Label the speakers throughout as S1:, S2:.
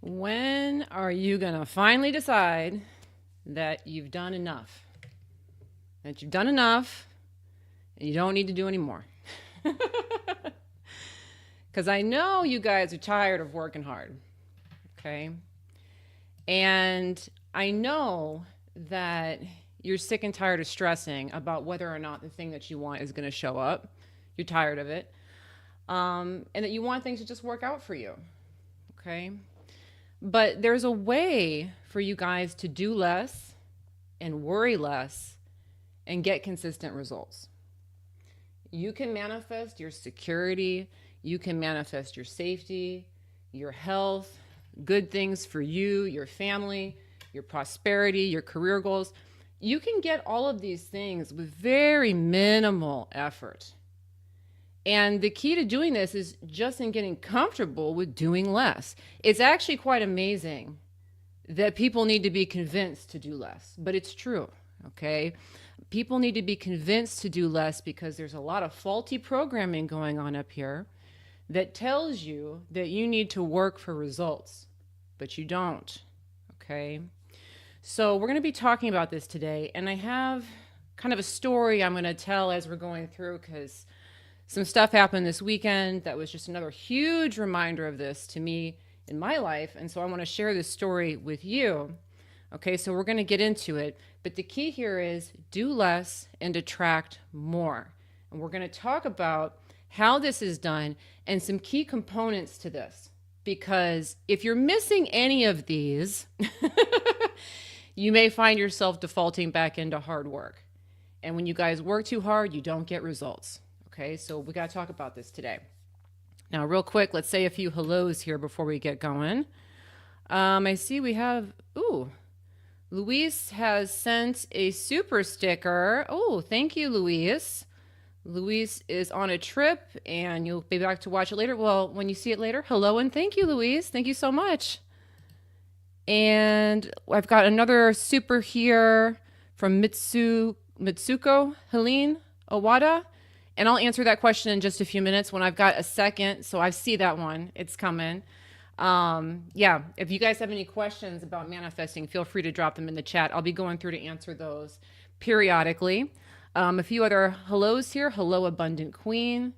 S1: When are you going to finally decide that you've done enough? That you've done enough and you don't need to do any more? Because I know you guys are tired of working hard, okay? And I know that you're sick and tired of stressing about whether or not the thing that you want is going to show up. You're tired of it. And that you want things to just work out for you, okay? But there's a way for you guys to do less and worry less and get consistent results. You can manifest your security, you can manifest your safety, your health, good things for you, your family, your prosperity, your career goals. You can get all of these things with very minimal effort. And the key to doing this is just in getting comfortable with doing less. It's actually quite amazing that people need to be convinced to do less, but it's true, okay? People need to be convinced to do less because there's a lot of faulty programming going on up here that tells you that you need to work for results, but you don't, okay? So we're going to be talking about this today, and I have kind of a story I'm going to tell as we're going through because some stuff happened this weekend that was just another huge reminder of this to me in my life. And so I want to share this story with you. Okay, so we're going to get into it. But the key here is do less and attract more. And we're going to talk about how this is done and some key components to this. Because if you're missing any of these, you may find yourself defaulting back into hard work. And when you guys work too hard, you don't get results. Okay, so we got to talk about this today. Now, real quick, let's say a few hellos here before we get going. I see we have, Luis has sent a super sticker. Oh, thank you, Luis. Luis is on a trip and you'll be back to watch it later. Well, when you see it later, hello and thank you, Luis. Thank you so much. And I've got another super here from Mitsuko Helene Owada. And I'll answer that question in just a few minutes when I've got a second. So I see that one. It's coming. If you guys have any questions about manifesting, feel free to drop them in the chat. I'll be going through to answer those periodically. A few other hellos here. Hello, Abundant Queen.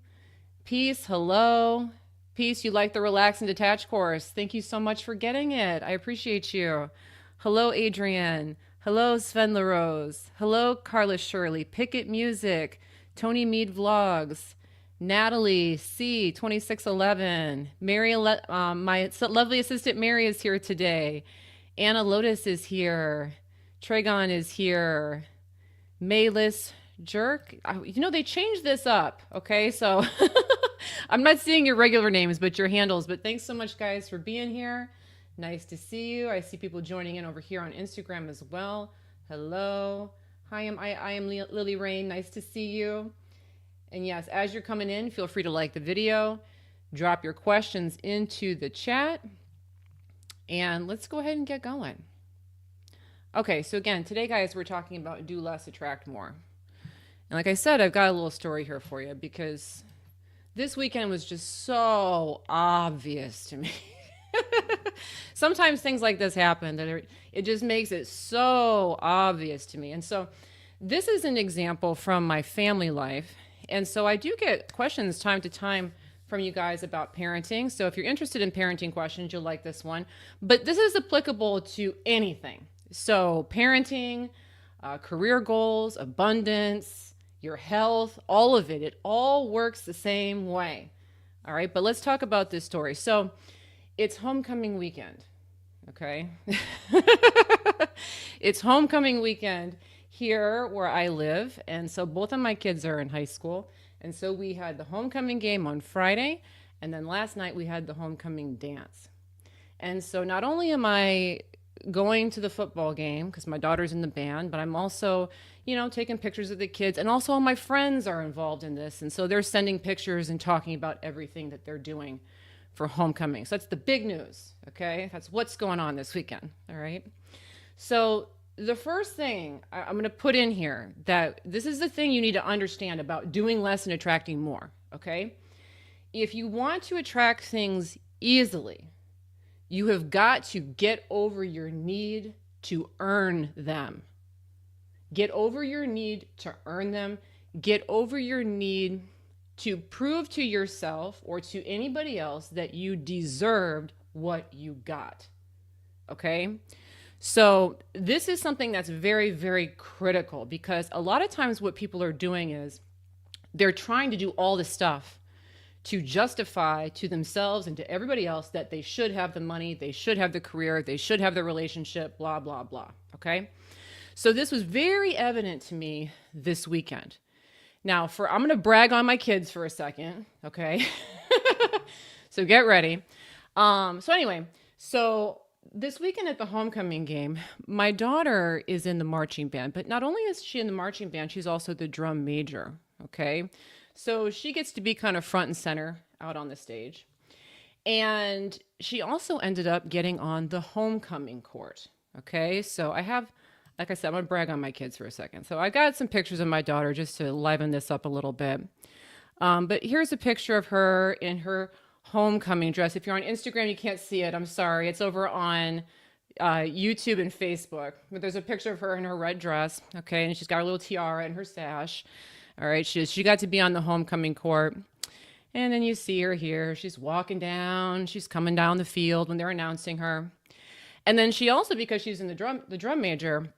S1: Peace, hello. Peace, you like the Relax and Detach course. Thank you so much for getting it. I appreciate you. Hello, Adrienne. Hello, Sven LaRose. Hello, Carla Shirley. Picket Music. Tony Mead Vlogs, Natalie C 2611, Mary, my lovely assistant Mary is here today. Anna Lotus is here. Tragon is here. Maylis Jerk. They changed this up. Okay, so I'm not seeing your regular names, but your handles. But thanks so much, guys, for being here. Nice to see you. I see people joining in over here on Instagram as well. Hello. Hi, I am Lily Rain. Nice to see you. And yes, as you're coming in, feel free to like the video, drop your questions into the chat, and let's go ahead and get going. Okay, so again, today, guys, we're talking about do less, attract more. And like I said, I've got a little story here for you because this weekend was just so obvious to me. Sometimes things like this happen that it just makes it so obvious to me. And so this is an example from my family life. And so I do get questions time to time from you guys about parenting. So if you're interested in parenting questions, you'll like this one. But this is applicable to anything. So parenting, career goals, abundance, your health, all of it. It all works the same way. All right, but let's talk about this story. So it's homecoming weekend, okay? It's homecoming weekend here where I live. And so both of my kids are in high school. And so we had the homecoming game on Friday. And then last night we had the homecoming dance. And so not only am I going to the football game because my daughter's in the band, but I'm also, taking pictures of the kids. And also all my friends are involved in this. And so they're sending pictures and talking about everything that they're doing for homecoming. So that's the big news, okay? That's what's going on this weekend, all right? So the first thing I'm going to put in here, that this is the thing you need to understand about doing less and attracting more, okay? If you want to attract things easily, You have got to get over your need to earn them. Get over your need to earn them. Get over your need to prove to yourself or to anybody else that you deserved what you got. Okay? So, this is something that's very, very critical because a lot of times what people are doing is they're trying to do all this stuff to justify to themselves and to everybody else that they should have the money, they should have the career, they should have the relationship, blah, blah, blah. Okay? So this was very evident to me this weekend. Now, I'm going to brag on my kids for a second, okay? So get ready. So this weekend at the homecoming game, my daughter is in the marching band, but not only is she in the marching band, she's also the drum major, okay? So she gets to be kind of front and center out on the stage. And she also ended up getting on the homecoming court, okay? So like I said, I'm going to brag on my kids for a second. So I got some pictures of my daughter just to liven this up a little bit. But here's a picture of her in her homecoming dress. If you're on Instagram, you can't see it. I'm sorry. It's over on YouTube and Facebook. But there's a picture of her in her red dress, okay? And she's got her little tiara and her sash. All right, she got to be on the homecoming court. And then you see her here. She's walking down. She's coming down the field when they're announcing her. And then she also, because she's in the drum major,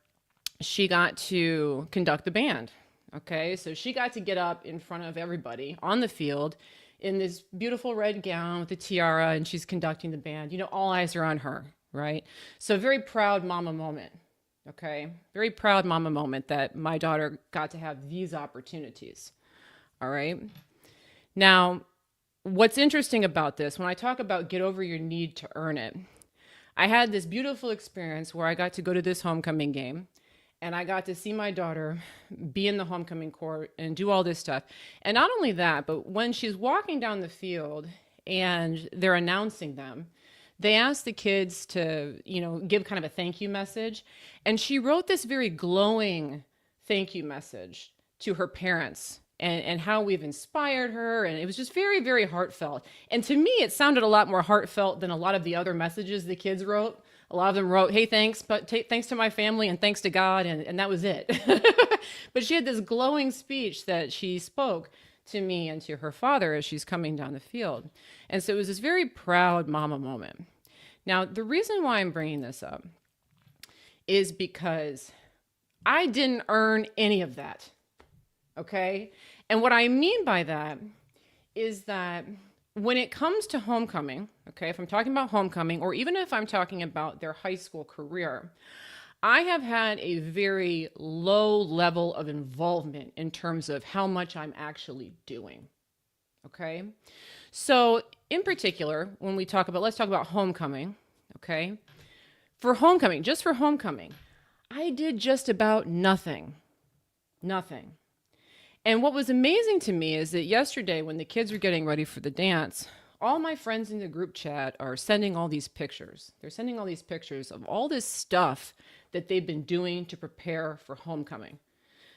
S1: she got to conduct the band. Okay, so she got to get up in front of everybody on the field in this beautiful red gown with a tiara, and she's conducting the band. You know, all eyes are on her, right? So very proud mama moment. Okay, very proud mama moment that my daughter got to have these opportunities. All right. Now, what's interesting about this, when I talk about get over your need to earn it, I had this beautiful experience where I got to go to this homecoming game. And I got to see my daughter be in the homecoming court and do all this stuff. And not only that, but when she's walking down the field and they're announcing them, they asked the kids to, give kind of a thank you message. And she wrote this very glowing thank you message to her parents and how we've inspired her. And it was just very, very heartfelt. And to me, it sounded a lot more heartfelt than a lot of the other messages the kids wrote. A lot of them wrote, hey, thanks, but thanks to my family and thanks to God, and that was it. But she had this glowing speech that she spoke to me and to her father as she's coming down the field. And so it was this very proud mama moment. Now, the reason why I'm bringing this up is because I didn't earn any of that, okay? And what I mean by that is that when it comes to homecoming, okay, if I'm talking about homecoming, or even if I'm talking about their high school career, I have had a very low level of involvement in terms of how much I'm actually doing, okay? So in particular, when let's talk about homecoming, okay? For homecoming, just for homecoming, I did just about nothing. And what was amazing to me is that yesterday when the kids were getting ready for the dance, all my friends in the group chat are sending all these pictures. They're sending all these pictures of all this stuff that they've been doing to prepare for homecoming.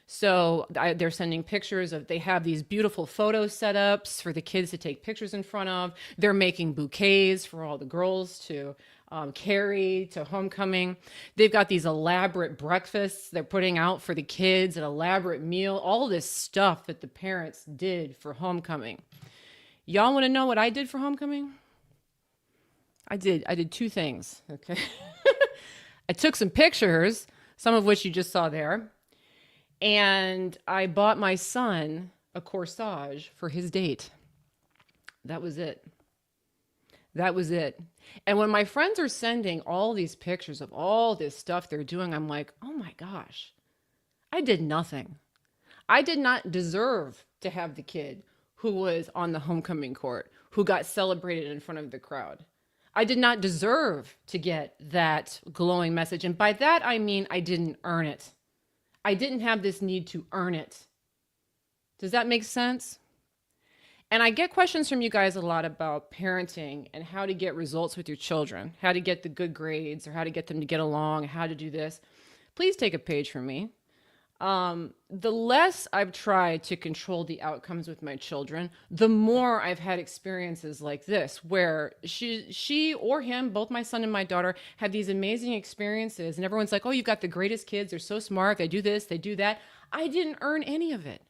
S1: So they're sending pictures of, they have these beautiful photo setups for the kids to take pictures in front of. They're making bouquets for all the girls to carry to homecoming. They've got these elaborate breakfasts they're putting out for the kids, an elaborate meal, all this stuff that the parents did for homecoming. Y'all want to know what I did for homecoming? I did two things, okay? I took some pictures, some of which you just saw there, and I bought my son a corsage for his date. That was it. And when my friends are sending all these pictures of all this stuff they're doing, I'm like, oh my gosh, I did nothing. I did not deserve to have the kid who was on the homecoming court, who got celebrated in front of the crowd. I did not deserve to get that glowing message. And by that, I mean, I didn't earn it. I didn't have this need to earn it. Does that make sense? And I get questions from you guys a lot about parenting and how to get results with your children, how to get the good grades or how to get them to get along, how to do this. Please take a page from me. The less I've tried to control the outcomes with my children, the more I've had experiences like this, where she or him, both my son and my daughter, have these amazing experiences, and everyone's like, "Oh, you've got the greatest kids. They're so smart. They do this, they do that." I didn't earn any of it.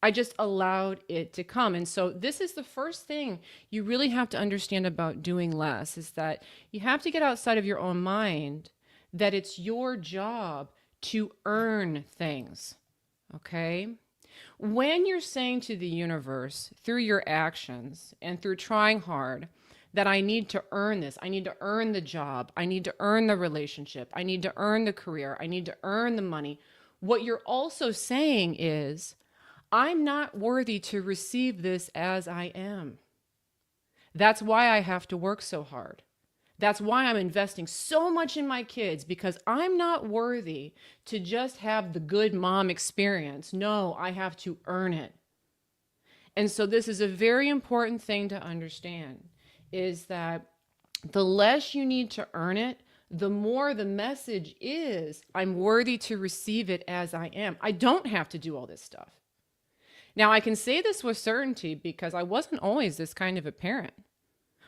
S1: I just allowed it to come. And so this is the first thing you really have to understand about doing less, is that you have to get outside of your own mind, that it's your job to earn things. Okay? When you're saying to the universe through your actions and through trying hard that I need to earn this, I need to earn the job, I need to earn the relationship, I need to earn the career, I need to earn the money, what you're also saying is, I'm not worthy to receive this as I am. That's why I have to work so hard. That's why I'm investing so much in my kids, because I'm not worthy to just have the good mom experience. No, I have to earn it. And so this is a very important thing to understand, is that the less you need to earn it, the more the message is, I'm worthy to receive it as I am. I don't have to do all this stuff. Now, I can say this with certainty because I wasn't always this kind of a parent.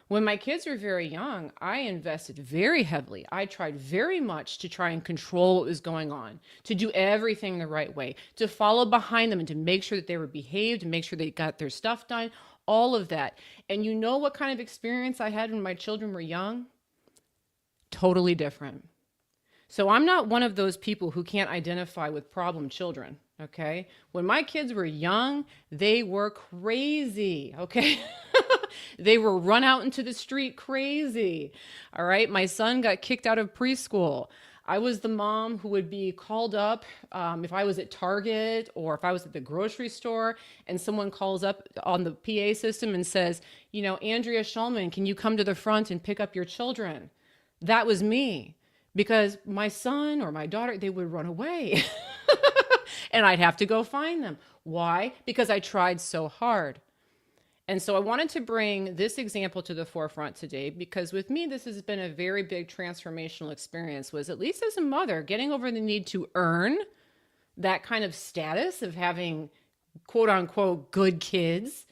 S1: When my kids were very young, I invested very heavily. I tried very much to try and control what was going on, to do everything the right way, to follow behind them and to make sure that they were behaved, and make sure they got their stuff done, all of that. And you know what kind of experience I had when my children were young? Totally different. So I'm not one of those people who can't identify with problem children. Okay. When my kids were young, they were crazy. Okay. They were run out into the street crazy. All right. My son got kicked out of preschool. I was the mom who would be called up if I was at Target or if I was at the grocery store, and someone calls up on the PA system and says, you know, Andrea Schulman, can you come to the front and pick up your children? That was me, because my son or my daughter, they would run away. And I'd have to go find them. Why? Because I tried so hard. And so I wanted to bring this example to the forefront today, because with me, this has been a very big transformational experience, was at least as a mother, getting over the need to earn that kind of status of having quote unquote good kids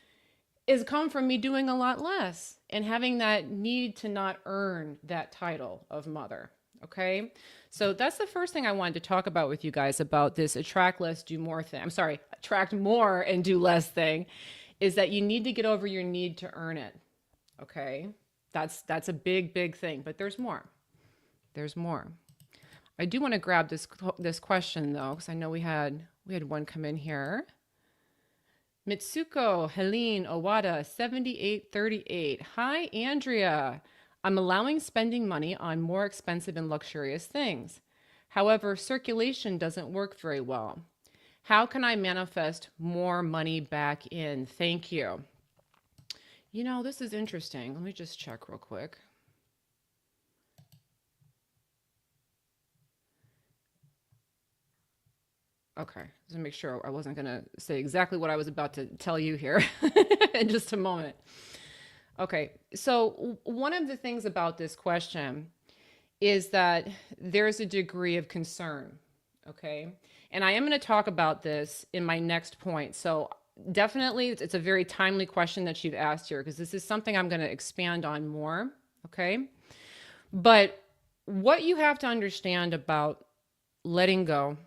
S1: has come from me doing a lot less and having that need to not earn that title of mother. Okay. So that's the first thing I wanted to talk about with you guys about this attract less, do more thing. I'm sorry, attract more and do less thing, is that you need to get over your need to earn it. Okay. That's a big, big thing, but there's more. There's more. I do want to grab this question though, because I know we had one come in here. Mitsuko Helene Owada 7838. Hi, Andrea. I'm allowing spending money on more expensive and luxurious things. However, circulation doesn't work very well. How can I manifest more money back in? Thank you. You know, this is interesting. Let me just check real quick. Okay, just to make sure I wasn't going to say exactly what I was about to tell you here in just a moment. Okay, so one of the things about this question is that there's a degree of concern, okay? And I am going to talk about this in my next point. So definitely it's a very timely question that you've asked here, because this is something I'm going to expand on more, okay? But what you have to understand about letting go,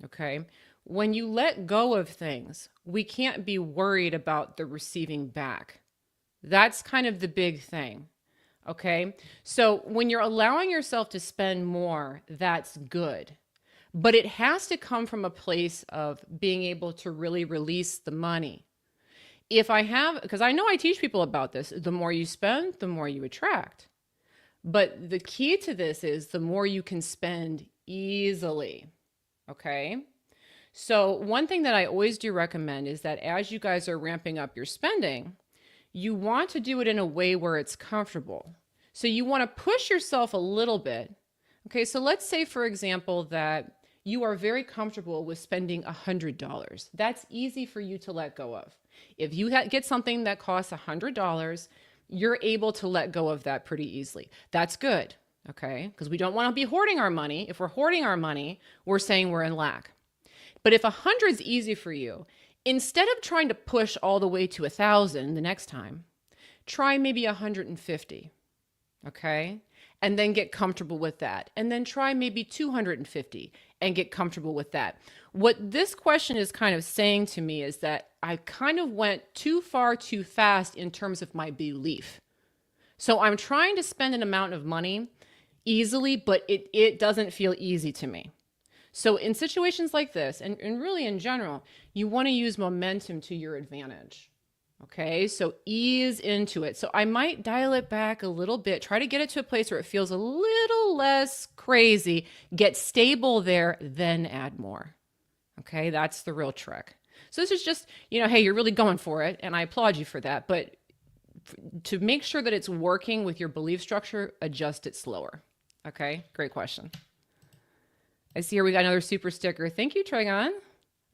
S1: okay? When you let go of things, we can't be worried about the receiving back. That's kind of the big thing. Okay. So when you're allowing yourself to spend more, that's good. But it has to come from a place of being able to really release the money. Because I know I teach people about this, the more you spend, the more you attract. But the key to this is the more you can spend easily. Okay. So one thing that I always do recommend is that as you guys are ramping up your spending, you want to do it in a way where it's comfortable. So you want to push yourself a little bit. Okay, so let's say, for example, that you are very comfortable with spending $100. That's easy for you to let go of. If you get something that costs $100, you're able to let go of that pretty easily. That's good, okay? Because we don't want to be hoarding our money. If we're hoarding our money, we're saying we're in lack. But if 100 is easy for you, instead of trying to push all the way to 1,000 the next time, try maybe 150, okay? And then get comfortable with that. And then try maybe 250 and get comfortable with that. What this question is kind of saying to me is that I kind of went too far too fast in terms of my belief. So I'm trying to spend an amount of money easily, but it doesn't feel easy to me. So in situations like this, and really in general, you want to use momentum to your advantage. Okay, so ease into it. So I might dial it back a little bit, try to get it to a place where it feels a little less crazy, get stable there, then add more. Okay, that's the real trick. So this is just, hey, you're really going for it, and I applaud you for that. But to make sure that it's working with your belief structure, adjust it slower. Okay, great question. I see here we got another super sticker. Thank you, Trigon.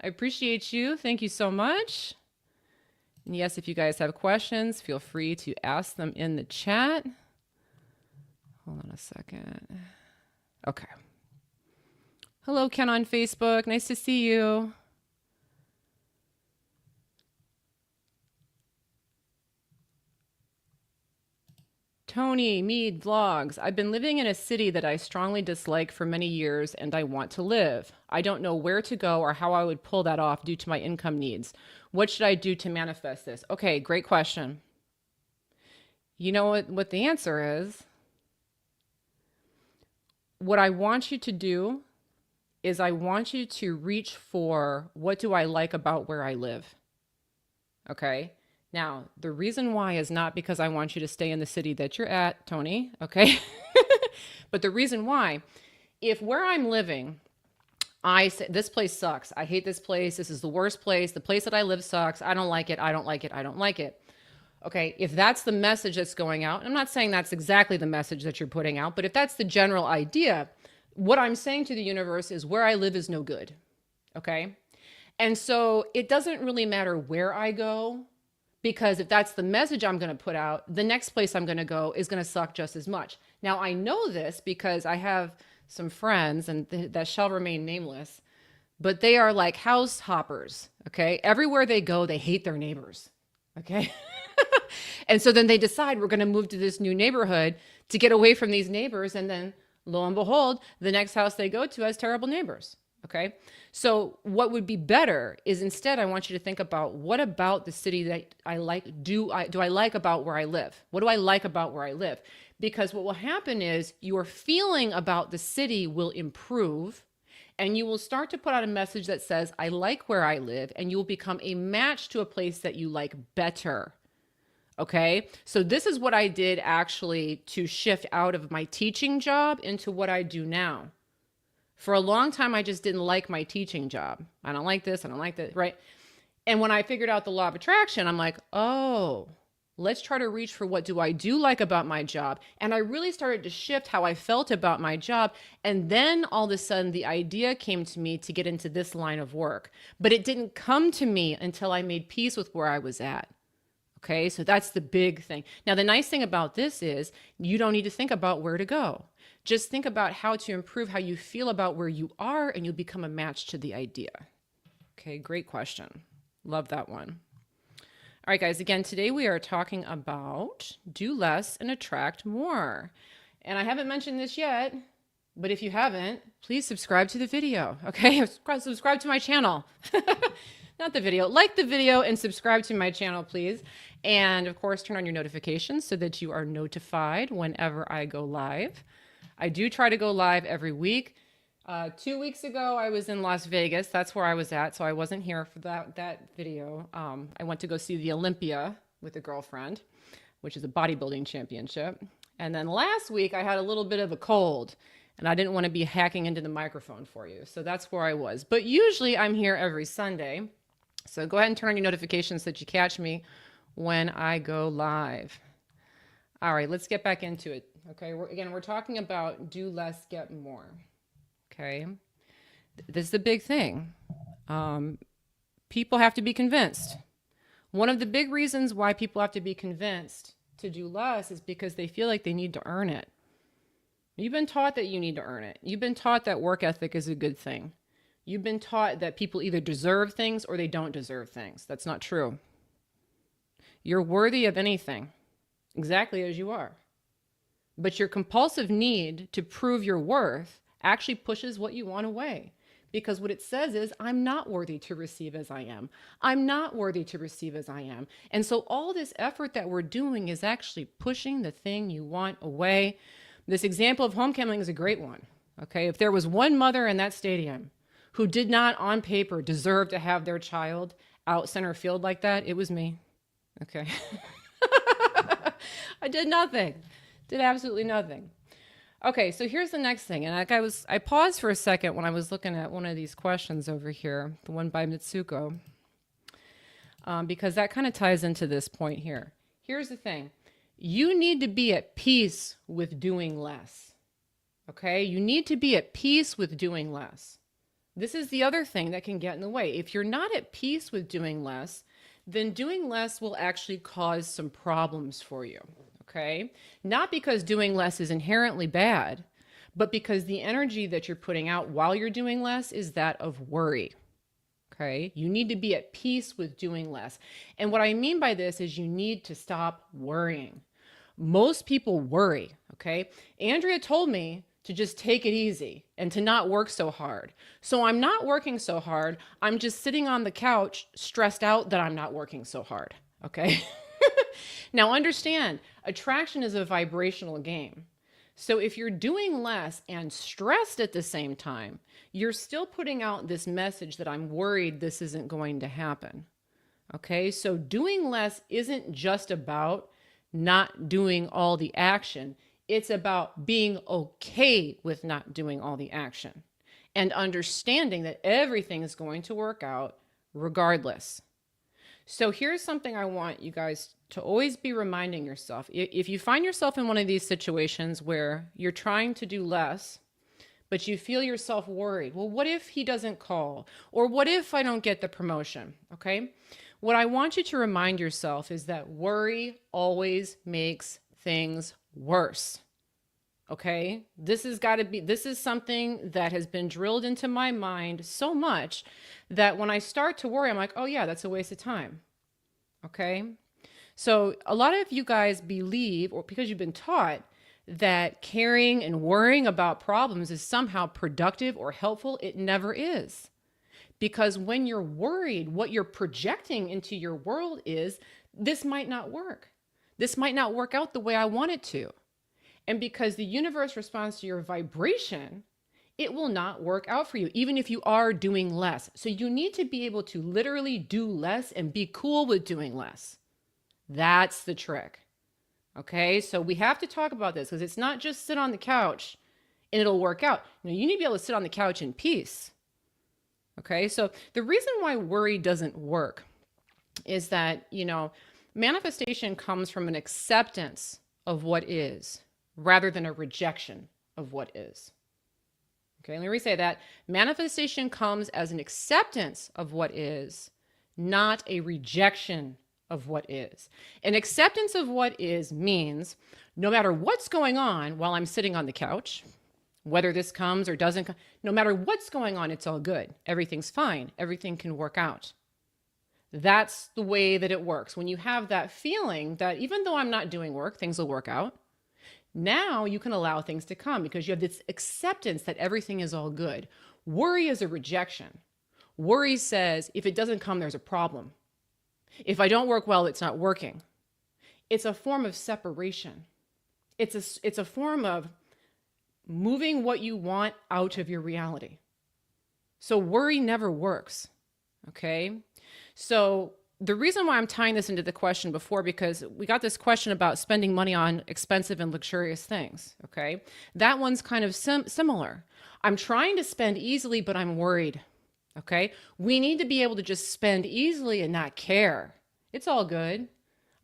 S1: I appreciate you. Thank you so much. And yes, if you guys have questions, feel free to ask them in the chat. Hold on a second. Okay. Hello, Ken on Facebook. Nice to see you. Tony, Mead Vlogs. I've been living in a city that I strongly dislike for many years and I want to live. I don't know where to go or how I would pull that off due to my income needs. What should I do to manifest this? Okay, great question. You know what the answer is? What I want you to do is I want you to reach for what do I like about where I live? Okay? Now, the reason why is not because I want you to stay in the city that you're at, Tony, okay? But the reason why, if where I'm living, I say, this place sucks. I hate this place. This is the worst place. The place that I live sucks. I don't like it. I don't like it. I don't like it. Okay, if that's the message that's going out, I'm not saying that's exactly the message that you're putting out, but if that's the general idea, what I'm saying to the universe is where I live is no good. Okay? And so it doesn't really matter where I go, because if that's the message I'm going to put out, the next place I'm going to go is going to suck just as much. Now, I know this because I have some friends, and that shall remain nameless, but they are like house hoppers, okay? Everywhere they go, they hate their neighbors, okay? And so then they decide we're going to move to this new neighborhood to get away from these neighbors, and then lo and behold, the next house they go to has terrible neighbors. Okay. So what would be better is instead, I want you to think about what about the city that I like, do I like about where I live? What do I like about where I live? Because what will happen is your feeling about the city will improve, and you will start to put out a message that says, I like where I live, and you will become a match to a place that you like better. Okay. So this is what I did actually to shift out of my teaching job into what I do now. For a long time, I just didn't like my teaching job. I don't like this. I don't like that. Right. And when I figured out the law of attraction, I'm like, oh, let's try to reach for what do I do like about my job. And I really started to shift how I felt about my job. And then all of a sudden, the idea came to me to get into this line of work. But it didn't come to me until I made peace with where I was at. Okay, so that's the big thing. Now, the nice thing about this is you don't need to think about where to go. Just think about how to improve how you feel about where you are, and you'll become a match to the idea. Okay, great question. Love that one. All right, guys, again, today we are talking about do less and attract more. And I haven't mentioned this yet, but if you haven't, please subscribe to the video, okay? Subscribe to my channel. Not the video. Like the video and subscribe to my channel, please. And of course, turn on your notifications so that you are notified whenever I go live. I do try to go live every week. 2 weeks ago, I was in Las Vegas. That's where I was at, so I wasn't here for that video. I went to go see the Olympia with a girlfriend, which is a bodybuilding championship. And then last week, I had a little bit of a cold, and I didn't want to be hacking into the microphone for you. So that's where I was. But usually, I'm here every Sunday. So go ahead and turn on your notifications so that you catch me when I go live. All right, let's get back into it. Okay, we're talking about do less, get more. Okay, this is the big thing. People have to be convinced. One of the big reasons why people have to be convinced to do less is because they feel like they need to earn it. You've been taught that you need to earn it. You've been taught that work ethic is a good thing. You've been taught that people either deserve things or they don't deserve things. That's not true. You're worthy of anything, exactly as you are. But your compulsive need to prove your worth actually pushes what you want away. Because what it says is, I'm not worthy to receive as I am. I'm not worthy to receive as I am. And so all this effort that we're doing is actually pushing the thing you want away. This example of homecoming is a great one. Okay, if there was one mother in that stadium who did not on paper deserve to have their child out center field like that, it was me. Okay. I did nothing. Did absolutely nothing. Okay, so here's the next thing. And I paused for a second when I was looking at one of these questions over here, the one by Mitsuko, because that kind of ties into this point here. Here's the thing. You need to be at peace with doing less. Okay? You need to be at peace with doing less. This is the other thing that can get in the way. If you're not at peace with doing less, then doing less will actually cause some problems for you. Okay? Not because doing less is inherently bad, but because the energy that you're putting out while you're doing less is that of worry. Okay? You need to be at peace with doing less. And what I mean by this is you need to stop worrying. Most people worry. Okay? Andrea told me to just take it easy and to not work so hard. So I'm not working so hard. I'm just sitting on the couch stressed out that I'm not working so hard. Okay? Now understand, attraction is a vibrational game. So if you're doing less and stressed at the same time, you're still putting out this message that I'm worried this isn't going to happen. Okay? So doing less isn't just about not doing all the action. It's about being okay with not doing all the action and understanding that everything is going to work out regardless. So here's something I want you guys to always be reminding yourself. If you find yourself in one of these situations where you're trying to do less, but you feel yourself worried, well, what if he doesn't call? Or what if I don't get the promotion? Okay? What I want you to remind yourself is that worry always makes things worse. Okay? This is something that has been drilled into my mind so much that when I start to worry, I'm like, oh yeah, that's a waste of time. Okay? So a lot of you guys believe, or because you've been taught, that caring and worrying about problems is somehow productive or helpful. It never is. Because when you're worried, what you're projecting into your world is, this might not work. This might not work out the way I want it to. And because the universe responds to your vibration, it will not work out for you, even if you are doing less. So you need to be able to literally do less and be cool with doing less. That's the trick. Okay, so we have to talk about this because it's not just sit on the couch and it'll work out. You need to be able to sit on the couch in peace. Okay, so the reason why worry doesn't work is that, manifestation comes from an acceptance of what is rather than a rejection of what is. Okay, let me re-say that. Manifestation comes as an acceptance of what is, not a rejection of what is. An acceptance of what is means no matter what's going on while I'm sitting on the couch, whether this comes or doesn't come, no matter what's going on, it's all good. Everything's fine. Everything can work out. That's the way that it works. When you have that feeling that even though I'm not doing work, things will work out, now you can allow things to come because you have this acceptance that everything is all good. Worry is a rejection. Worry says, if it doesn't come, there's a problem. If I don't work well, it's not working. It's a form of separation. It's a form of moving what you want out of your reality. So worry never works. Okay? So the reason why I'm tying this into the question before, because we got this question about spending money on expensive and luxurious things. Okay? That one's kind of similar. I'm trying to spend easily, but I'm worried. Okay? We need to be able to just spend easily and not care. It's all good.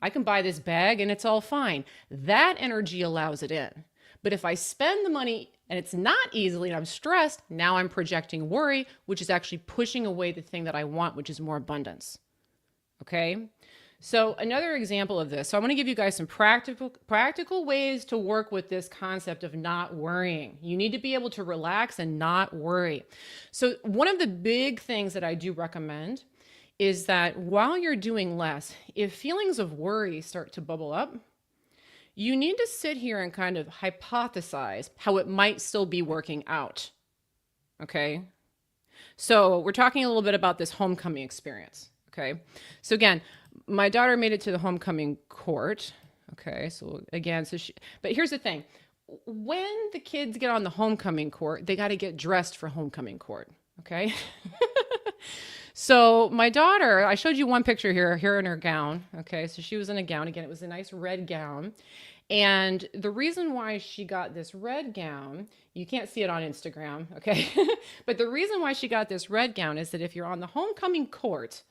S1: I can buy this bag and it's all fine. That energy allows it in. But if I spend the money and it's not easily and I'm stressed, now I'm projecting worry, which is actually pushing away the thing that I want, which is more abundance. Okay? So another example of this. So I want to give you guys some practical ways to work with this concept of not worrying. You need to be able to relax and not worry. So one of the big things that I do recommend is that while you're doing less, if feelings of worry start to bubble up, you need to sit here and kind of hypothesize how it might still be working out. Okay? So we're talking a little bit about this homecoming experience. Okay? So again, my daughter made it to the homecoming court. Okay, so again, but here's the thing. When the kids get on the homecoming court, they got to get dressed for homecoming court. Okay? So my daughter, I showed you one picture here in her gown. Okay, so she was in a gown. Again, it was a nice red gown. And the reason why she got this red gown, you can't see it on Instagram, okay? But the reason why she got this red gown is that if you're on the homecoming court,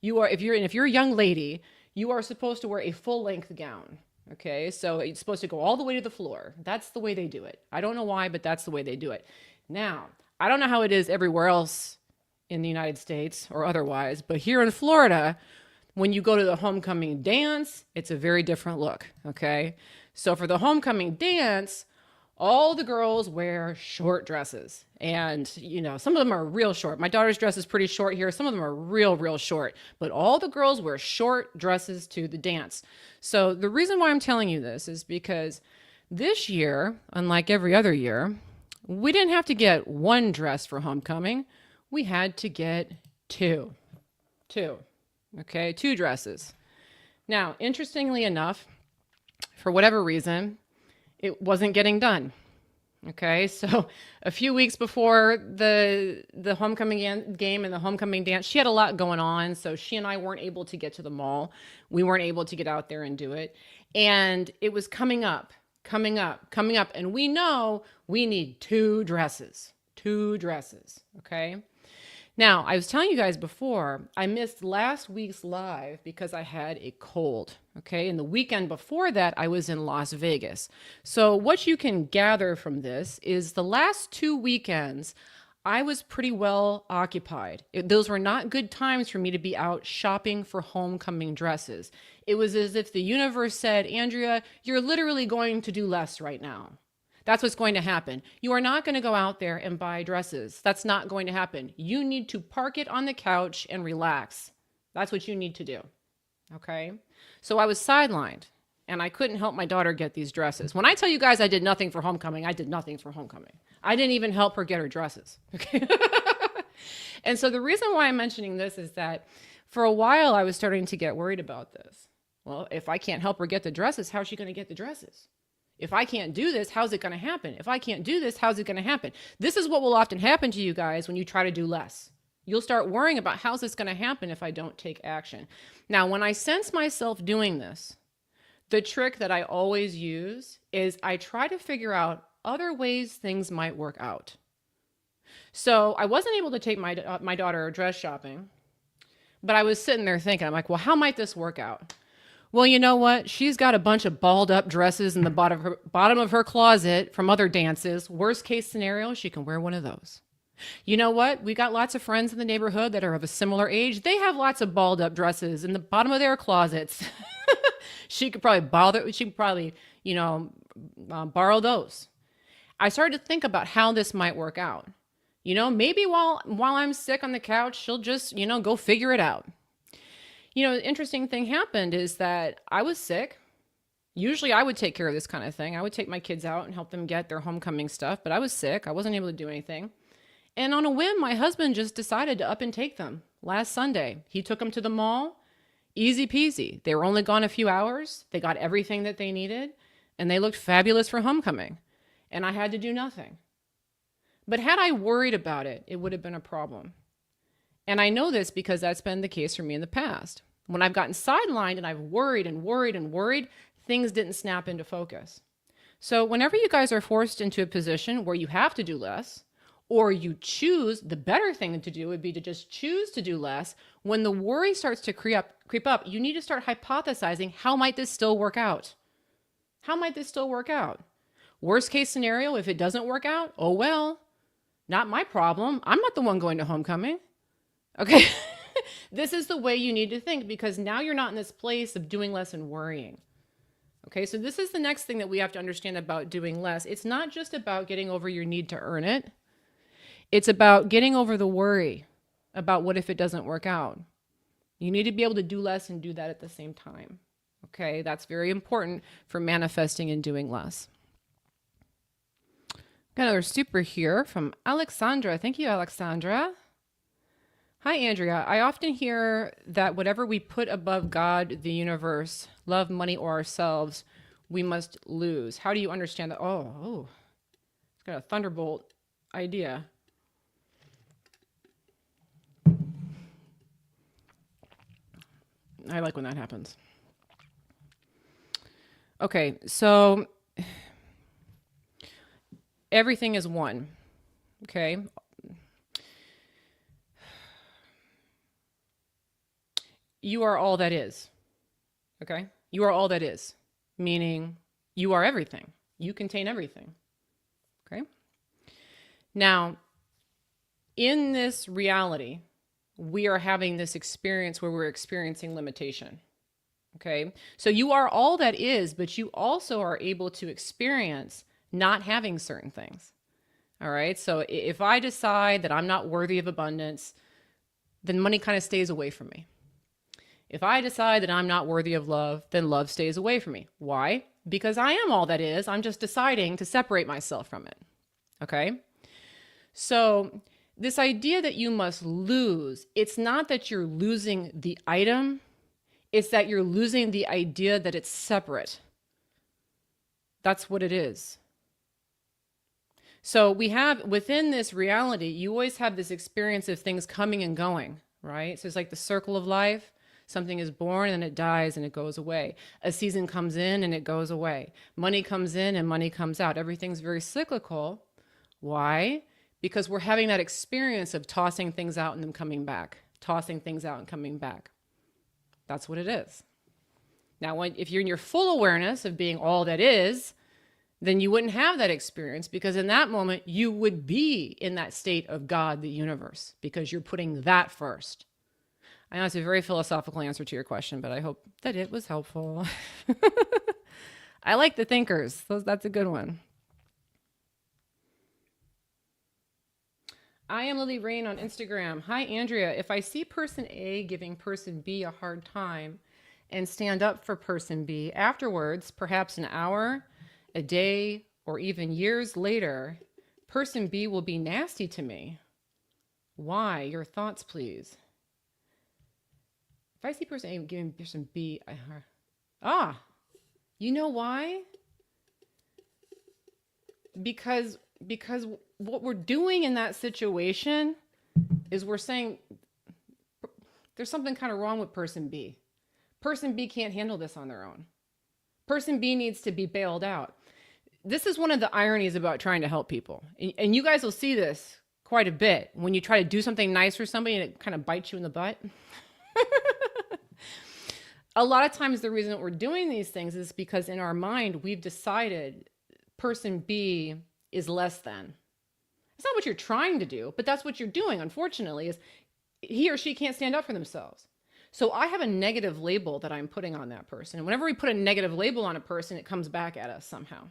S1: if you're a young lady, you are supposed to wear a full-length gown. Okay, so it's supposed to go all the way to the floor. That's the way they do it. I don't know why, but that's the way they do it. Now, I don't know how it is everywhere else in the United States or otherwise, but here in Florida, when you go to the homecoming dance, it's a very different look, okay? So for the homecoming dance, all the girls wear short dresses. And, some of them are real short. My daughter's dress is pretty short here. Some of them are real short. But all the girls wear short dresses to the dance. So the reason why I'm telling you this is because this year, unlike every other year, we didn't have to get one dress for homecoming. We had to get two. Okay, 2 dresses. Now, interestingly enough, for whatever reason, it wasn't getting done. Okay, so a few weeks before the homecoming game and the homecoming dance, she had a lot going on, so she and I weren't able to get to the mall. We weren't able to get out there and do it. And it was coming up, and we know we need 2 dresses. 2 dresses, okay? Now, I was telling you guys before, I missed last week's live because I had a cold, okay? And the weekend before that, I was in Las Vegas. So what you can gather from this is the last 2 weekends, I was pretty well occupied. Those were not good times for me to be out shopping for homecoming dresses. It was as if the universe said, Andrea, you're literally going to do less right now. That's what's going to happen. You are not going to go out there and buy dresses. That's not going to happen. You need to park it on the couch and relax. That's what you need to do. Okay? So I was sidelined and I couldn't help my daughter get these dresses. When I tell you guys I did nothing for homecoming, I did nothing for homecoming. I didn't even help her get her dresses. Okay? And so the reason why I'm mentioning this is that for a while I was starting to get worried about this. Well, if I can't help her get the dresses, how's she going to get the dresses? If I can't do this, how's it going to happen? If I can't do this, how's it going to happen? This is what will often happen to you guys when you try to do less. You'll start worrying about how's this going to happen if I don't take action. Now, when I sense myself doing this, the trick that I always use is I try to figure out other ways things might work out. So I wasn't able to take my daughter dress shopping, but I was sitting there thinking, I'm like, well, how might this work out? Well, you know what? She's got a bunch of balled up dresses in the bottom of her closet from other dances. Worst case scenario, she can wear one of those. You know what? We got lots of friends in the neighborhood that are of a similar age. They have lots of balled up dresses in the bottom of their closets. She could probably borrow those. I started to think about how this might work out. Maybe while I'm sick on the couch, she'll just, go figure it out. The interesting thing happened is that I was sick. Usually I would take care of this kind of thing. I would take my kids out and help them get their homecoming stuff, but I was sick. I wasn't able to do anything. And on a whim, my husband just decided to up and take them last Sunday. He took them to the mall. Easy peasy. They were only gone a few hours. They got everything that they needed, and they looked fabulous for homecoming. And I had to do nothing. But had I worried about it, it would have been a problem. And I know this because that's been the case for me in the past. When I've gotten sidelined and I've worried, things didn't snap into focus. So whenever you guys are forced into a position where you have to do less, or you choose, the better thing to do would be to just choose to do less. When the worry starts to creep up, you need to start hypothesizing, how might this still work out? How might this still work out? Worst case scenario, if it doesn't work out, oh well, not my problem. I'm not the one going to homecoming. Okay. This is the way you need to think, because now you're not in this place of doing less and worrying. Okay, so this is the next thing that we have to understand about doing less. It's not just about getting over your need to earn it. It's about getting over the worry about what if it doesn't work out. You need to be able to do less and do that at the same time. Okay, that's very important for manifesting and doing less. Got another super here from Alexandra. Thank you, Alexandra. Hi, Andrea. I often hear that whatever we put above God, the universe, love, money, or ourselves, we must lose. How do you understand that? Oh, it's got a thunderbolt idea. I like when that happens. Okay, so everything is one. Okay. You are all that is. Okay? You are all that is, meaning you are everything. You contain everything. Okay? Now, in this reality, we are having this experience where we're experiencing limitation. Okay? So you are all that is, but you also are able to experience not having certain things. All right? So if I decide that I'm not worthy of abundance, then money kind of stays away from me. If I decide that I'm not worthy of love, then love stays away from me. Why? Because I am all that is. I'm just deciding to separate myself from it. Okay? So this idea that you must lose, it's not that you're losing the item, it's that you're losing the idea that it's separate. That's what it is. So we have, within this reality, you always have this experience of things coming and going, right? So it's like the circle of life. Something is born and it dies and it goes away. A season comes in and it goes away. Money comes in and money comes out. Everything's very cyclical. Why? Because we're having that experience of tossing things out and then coming back. Tossing things out and coming back. That's what it is. Now, if you're in your full awareness of being all that is, then you wouldn't have that experience, because in that moment, you would be in that state of God, the universe, because you're putting that first. I know it's a very philosophical answer to your question, but I hope that it was helpful. I like the thinkers. That's a good one. I am Lily Rain on Instagram. Hi, Andrea. If I see person A giving person B a hard time and stand up for person B afterwards, perhaps an hour, a day, or even years later, person B will be nasty to me. Why? Your thoughts, please. If I see person A giving person B, you know why? Because what we're doing in that situation is we're saying there's something kind of wrong with person B. Person B can't handle this on their own. Person B needs to be bailed out. This is one of the ironies about trying to help people. And you guys will see this quite a bit when you try to do something nice for somebody and it kind of bites you in the butt. A lot of times the reason that we're doing these things is because in our mind, we've decided person B is less than. It's not what you're trying to do, but that's what you're doing, unfortunately, is he or she can't stand up for themselves. So I have a negative label that I'm putting on that person. And whenever we put a negative label on a person, it comes back at us somehow.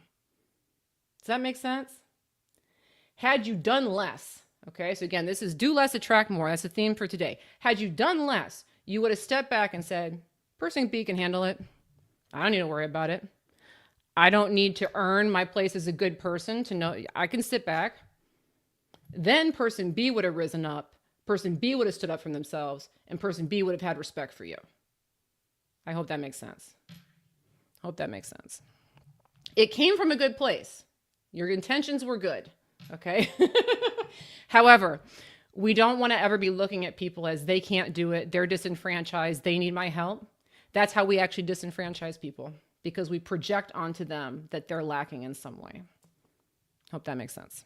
S1: Does that make sense? Had you done less, okay, so again, this is do less, attract more. That's the theme for today. Had you done less, you would have stepped back and said, person B can handle it. I don't need to worry about it. I don't need to earn my place as a good person to know I can sit back. Then person B would have risen up. Person B would have stood up for themselves, and person B would have had respect for you. I hope that makes sense. Hope that makes sense. It came from a good place. Your intentions were good, okay? However, we don't want to ever be looking at people as they can't do it, they're disenfranchised, they need my help. That's how we actually disenfranchise people, because we project onto them that they're lacking in some way. Hope that makes sense.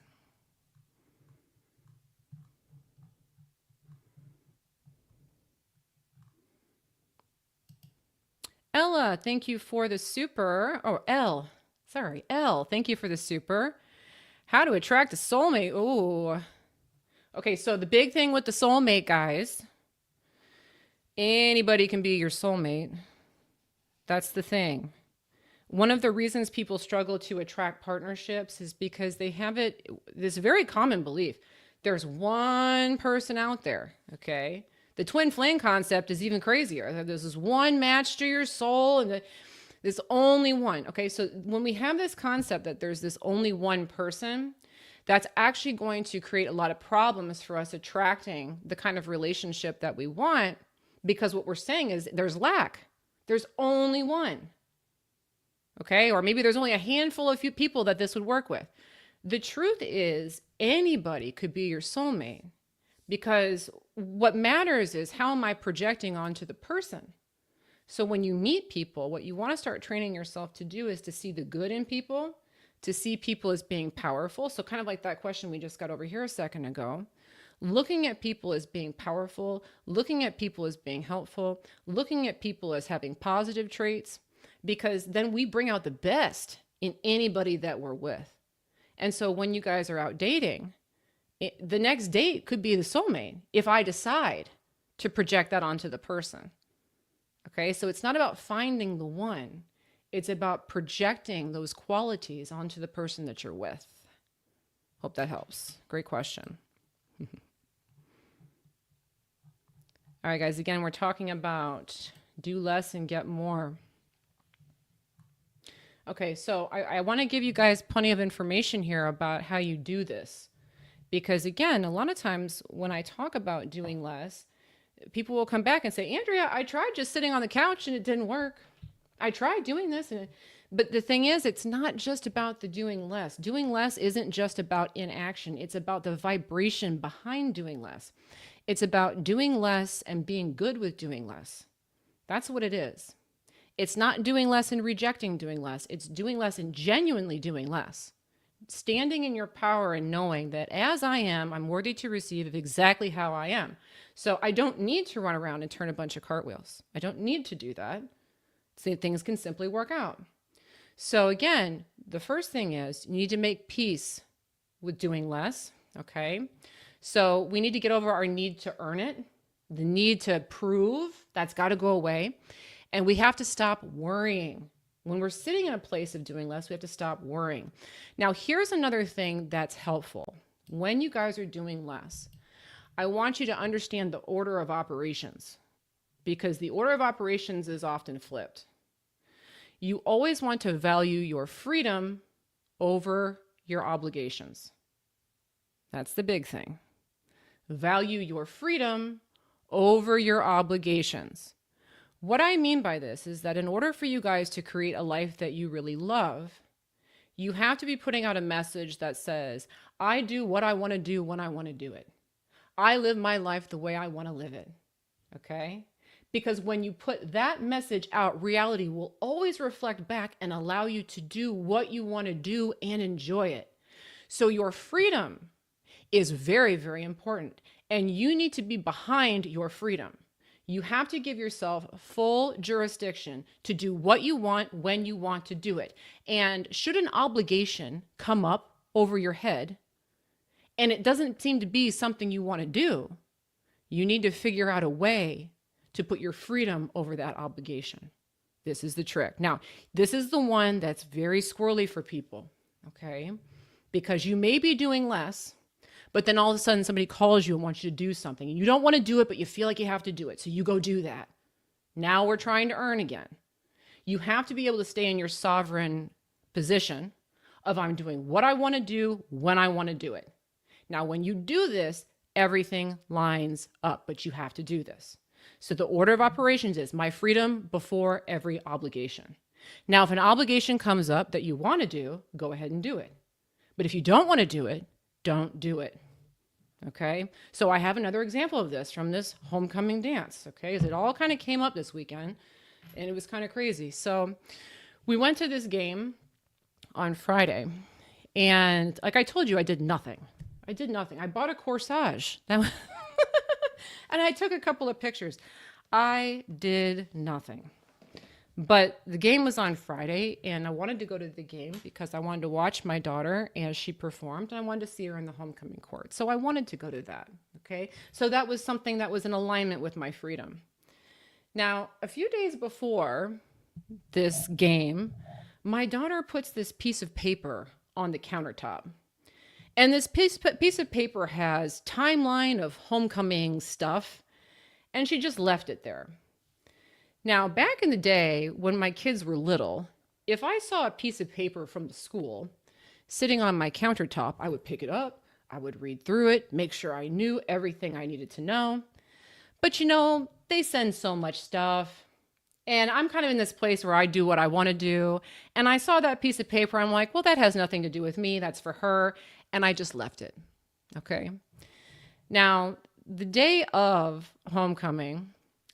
S1: Ella, thank you for the super. Oh, L. Sorry, L. Thank you for the super. How to attract a soulmate. Ooh. Okay, so the big thing with the soulmate, guys, Anybody can be your soulmate. That's the thing. One of the reasons people struggle to attract partnerships is because they have this very common belief. There's one person out there, okay? The twin flame concept is even crazier. There's this one match to your soul, and there's only one, okay? So when we have this concept that there's this only one person, that's actually going to create a lot of problems for us attracting the kind of relationship that we want, because what we're saying is there's lack. There's only one. Okay, or maybe there's only a handful of few people that this would work with. The truth is anybody could be your soulmate, because what matters is how am I projecting onto the person. So when you meet people, what you want to start training yourself to do is to see the good in people, to see people as being powerful. So kind of like that question we just got over here a second ago, looking at people as being powerful, looking at people as being helpful, looking at people as having positive traits, because then we bring out the best in anybody that we're with. And so when you guys are out dating, the next date could be the soulmate if I decide to project that onto the person. Okay, so it's not about finding the one. It's about projecting those qualities onto the person that you're with. Hope that helps. Great question. All right, guys, again, we're talking about do less and get more. Okay, so I want to give you guys plenty of information here about how you do this. Because again, a lot of times when I talk about doing less, people will come back and say, Andrea, I tried just sitting on the couch and it didn't work. I tried doing this. But the thing is, it's not just about the doing less. Doing less isn't just about inaction. It's about the vibration behind doing less. It's about doing less and being good with doing less. That's what it is. It's not doing less and rejecting doing less. It's doing less and genuinely doing less. Standing in your power and knowing that as I am, I'm worthy to receive of exactly how I am. So I don't need to run around and turn a bunch of cartwheels. I don't need to do that. So things can simply work out. So again, the first thing is you need to make peace with doing less, okay? So we need to get over our need to earn it, the need to prove, that's got to go away. And we have to stop worrying. When we're sitting in a place of doing less, we have to stop worrying. Now, here's another thing that's helpful. When you guys are doing less, I want you to understand the order of operations, because the order of operations is often flipped. You always want to value your freedom over your obligations. That's the big thing. Value your freedom over your obligations. What I mean by this is that in order for you guys to create a life that you really love, you have to be putting out a message that says, I do what I want to do when I want to do it. I live my life the way I want to live it. Okay? Because when you put that message out, reality will always reflect back and allow you to do what you want to do and enjoy it. So your freedom is very, very important. And you need to be behind your freedom. You have to give yourself full jurisdiction to do what you want when you want to do it. And should an obligation come up over your head and it doesn't seem to be something you want to do, you need to figure out a way to put your freedom over that obligation. This is the trick. Now, this is the one that's very squirrely for people, okay? Because you may be doing less, but then all of a sudden somebody calls you and wants you to do something. And you don't want to do it, but you feel like you have to do it. So you go do that. Now we're trying to earn again. You have to be able to stay in your sovereign position of I'm doing what I want to do when I want to do it. Now, when you do this, everything lines up, but you have to do this. So the order of operations is my freedom before every obligation. Now, if an obligation comes up that you want to do, go ahead and do it. But if you don't want to do it, don't do it. Okay, so I have another example of this from this homecoming dance. Okay, it all kind of came up this weekend and it was kind of crazy. So we went to this game on Friday and like I told you, I did nothing. I bought a corsage and I took a couple of pictures. I did nothing. But the game was on Friday, and I wanted to go to the game because I wanted to watch my daughter as she performed, and I wanted to see her in the homecoming court. So I wanted to go to that, okay? So that was something that was in alignment with my freedom. Now, a few days before this game, my daughter puts this piece of paper on the countertop. And this piece of paper has timeline of homecoming stuff, and she just left it there. Now, back in the day when my kids were little, if I saw a piece of paper from the school sitting on my countertop, I would pick it up, I would read through it, make sure I knew everything I needed to know. But they send so much stuff. And I'm kind of in this place where I do what I want to do. And I saw that piece of paper. I'm like, well, that has nothing to do with me. That's for her. And I just left it. Okay. Now, the day of homecoming,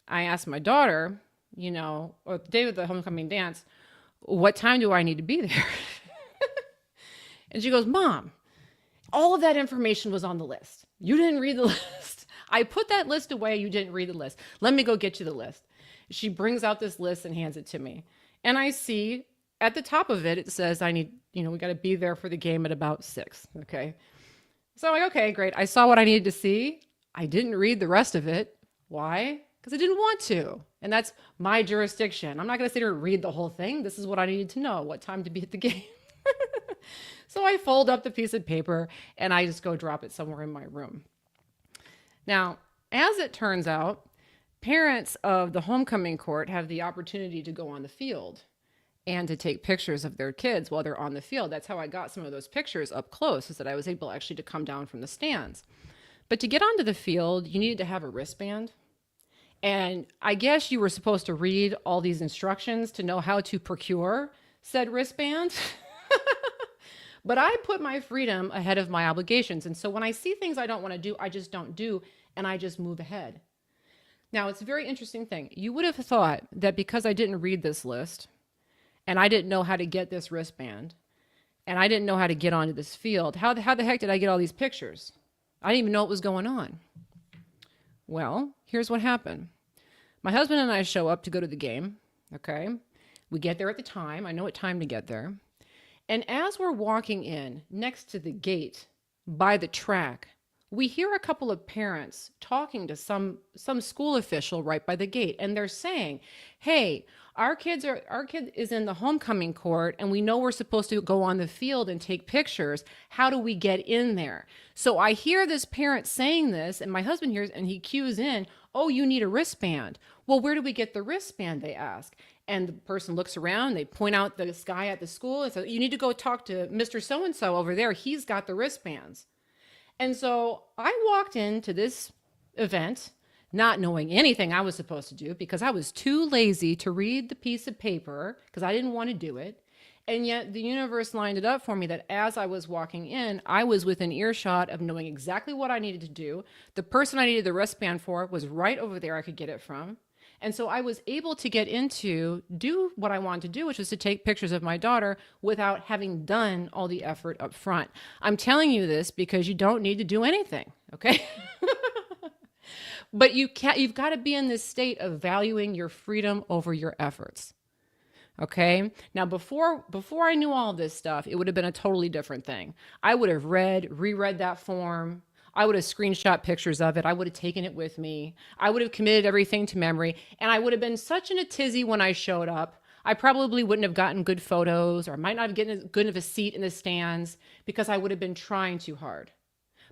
S1: I asked my daughter, or the day of the homecoming dance, what time do I need to be there? And she goes, Mom, all of that information was on the list. You didn't read the list. I put that list away. You didn't read the list. Let me go get you the list. She brings out this list and hands it to me. And I see at the top of it, it says we got to be there for the game at about 6. Okay. So I'm like, okay, great. I saw what I needed to see. I didn't read the rest of it. Why? Because I didn't want to. And that's my jurisdiction. I'm not going to sit here and read the whole thing. This is what I needed to know, what time to be at the game. So I fold up the piece of paper and I just go drop it somewhere in my room. Now, as it turns out, parents of the homecoming court have the opportunity to go on the field and to take pictures of their kids while they're on the field. That's how I got some of those pictures up close, is that I was able actually to come down from the stands. But to get onto the field, you needed to have a wristband. And I guess you were supposed to read all these instructions to know how to procure said wristband. But I put my freedom ahead of my obligations. And so when I see things I don't want to do, I just don't do, and I just move ahead. Now, it's a very interesting thing. You would have thought that because I didn't read this list, and I didn't know how to get this wristband, and I didn't know how to get onto this field, how the heck did I get all these pictures? I didn't even know what was going on. Well, here's what happened. My husband and I show up to go to the game, okay? We get there at the time. I know what time to get there. And as we're walking in next to the gate by the track, we hear a couple of parents talking to some school official right by the gate. And they're saying, hey, our kid is in the homecoming court and we know we're supposed to go on the field and take pictures. How do we get in there? So I hear this parent saying this, and my husband hears, and he cues in, oh, you need a wristband. Well, where do we get the wristband? They ask. And the person looks around, they point out this guy at the school and say, you need to go talk to Mr. So-and-so over there. He's got the wristbands. And so I walked into this event not knowing anything I was supposed to do because I was too lazy to read the piece of paper because I didn't want to do it. And yet the universe lined it up for me that as I was walking in, I was within earshot of knowing exactly what I needed to do. The person I needed the wristband for was right over there. I could get it from. And so I was able to get do what I wanted to do, which was to take pictures of my daughter without having done all the effort up front. I'm telling you this because you don't need to do anything, okay? But you've got to be in this state of valuing your freedom over your efforts. Okay. Now, before I knew all this stuff, it would have been a totally different thing. I would have reread that form. I would have screenshot pictures of it. I would have taken it with me. I would have committed everything to memory. And I would have been such in a tizzy when I showed up. I probably wouldn't have gotten good photos, or might not have gotten as good of a seat in the stands because I would have been trying too hard.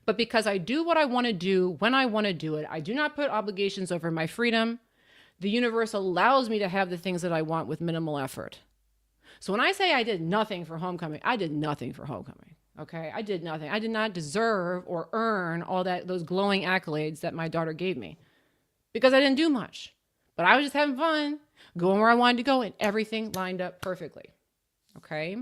S1: But because I do what I want to do when I want to do it, I do not put obligations over my freedom. The universe allows me to have the things that I want with minimal effort. So when I say I did nothing for homecoming, I did nothing for homecoming. Okay, I did nothing. I did not deserve or earn all those glowing accolades that my daughter gave me because I didn't do much. But I was just having fun, going where I wanted to go, and everything lined up perfectly. Okay,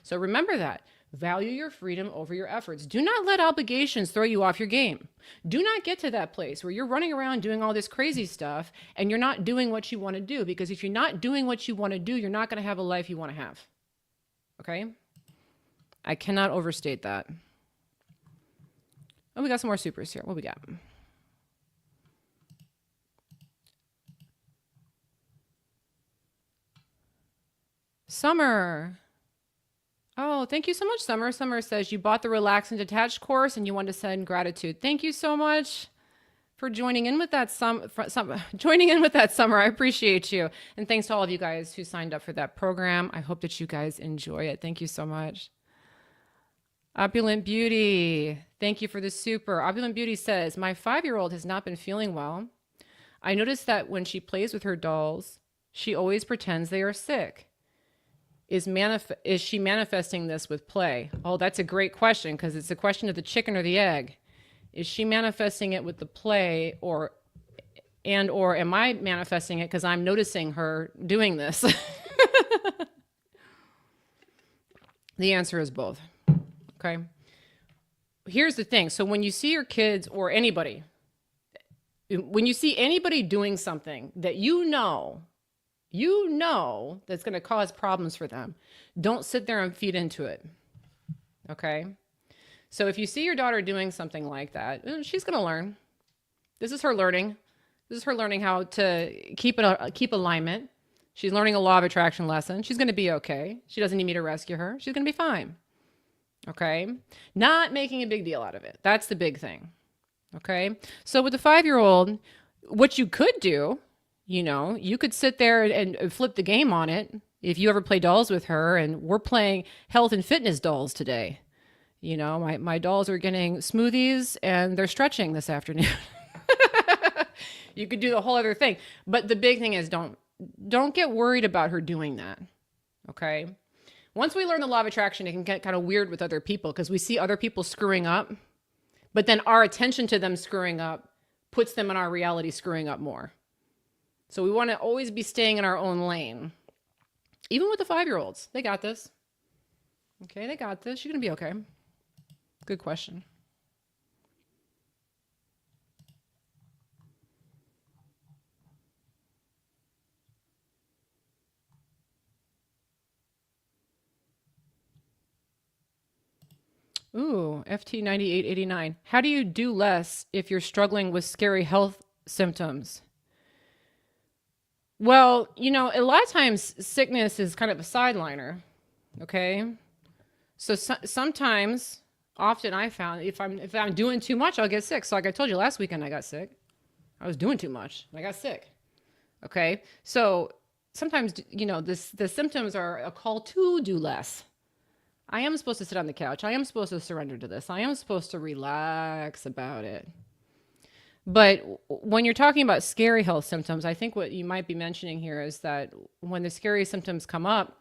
S1: so remember that. Value your freedom over your efforts. Do not let obligations throw you off your game. Do not get to that place where you're running around doing all this crazy stuff and you're not doing what you want to do, because if you're not doing what you want to do, you're not going to have a life you want to have. Okay? I cannot overstate that. Oh, we got some more supers here. What we got? Summer. Oh, thank you so much, Summer. Summer says you bought the Relax and Detach course and you want to send gratitude. Thank you so much for joining in with that joining in with that summer. I appreciate you. And thanks to all of you guys who signed up for that program. I hope that you guys enjoy it. Thank you so much. Opulent Beauty, thank you for the super. Opulent Beauty says, my 5-year-old has not been feeling well. I noticed that when she plays with her dolls, she always pretends they are sick. Is she manifesting this with play? Oh, that's a great question, because it's a question of the chicken or the egg. Is she manifesting it with the play, or am I manifesting it because I'm noticing her doing this? The answer is both. Okay. Here's the thing. So when you see your kids or anybody, when you see anybody doing something that you know that's going to cause problems for them, don't sit there and feed into it. Okay. So if you see your daughter doing something like that, she's going to learn. This is her learning. This is her learning how to keep alignment. She's learning a law of attraction lesson. She's going to be okay. She doesn't need me to rescue her. She's going to be fine. Okay. Not making a big deal out of it. That's the big thing. Okay. So with the 5-year-old, what you could do, you could sit there and flip the game on it. If you ever play dolls with her, and we're playing health and fitness dolls today, my dolls are getting smoothies and they're stretching this afternoon. You could do the whole other thing. But the big thing is don't get worried about her doing that. Okay. Once we learn the law of attraction, it can get kind of weird with other people because we see other people screwing up, but then our attention to them screwing up puts them in our reality screwing up more. So we want to always be staying in our own lane. Even with the 5-year-olds, they got this. Okay, they got this. You're going to be okay. Good question. Ooh, FT9889. How do you do less if you're struggling with scary health symptoms? Well, a lot of times sickness is kind of a sideliner. Okay. So sometimes, often I found if I'm doing too much, I'll get sick. So like I told you last weekend, I got sick. I was doing too much. I got sick. Okay. So sometimes, the symptoms are a call to do less. I am supposed to sit on the couch. I am supposed to surrender to this. I am supposed to relax about it. But when you're talking about scary health symptoms, I think what you might be mentioning here is that when the scary symptoms come up,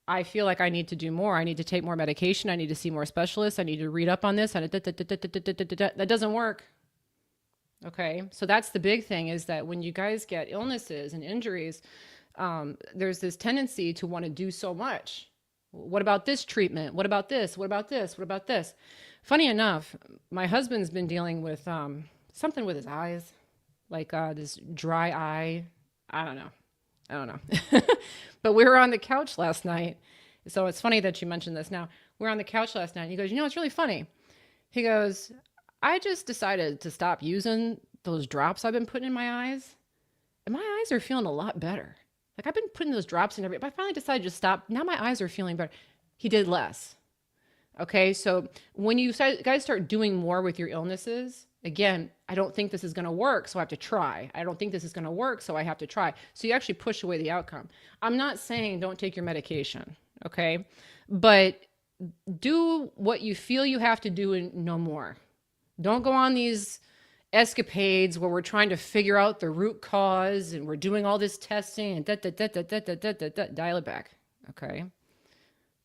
S1: I feel like I need to do more. I need to take more medication. I need to see more specialists. I need to read up on this. That doesn't work. Okay. So that's the big thing, is that when you guys get illnesses and injuries, there's this tendency to want to do so much. What about this treatment? What about this? What about this? What about this? Funny enough, my husband's been dealing with something with his eyes, like this dry eye. I don't know. But we were on the couch last night. So it's funny that you mentioned this now. We were on the couch last night. And he goes, it's really funny. He goes, I just decided to stop using those drops I've been putting in my eyes. And my eyes are feeling a lot better. Like I've been putting those drops in but I finally decided to stop. Now my eyes are feeling better. He did less. Okay. So when you guys start doing more with your illnesses, again, I don't think this is going to work, so I have to try. I don't think this is going to work, so I have to try. So you actually push away the outcome. I'm not saying don't take your medication. Okay. But do what you feel you have to do and no more. Don't go on these escapades where we're trying to figure out the root cause and we're doing all this testing and dial it back. Okay.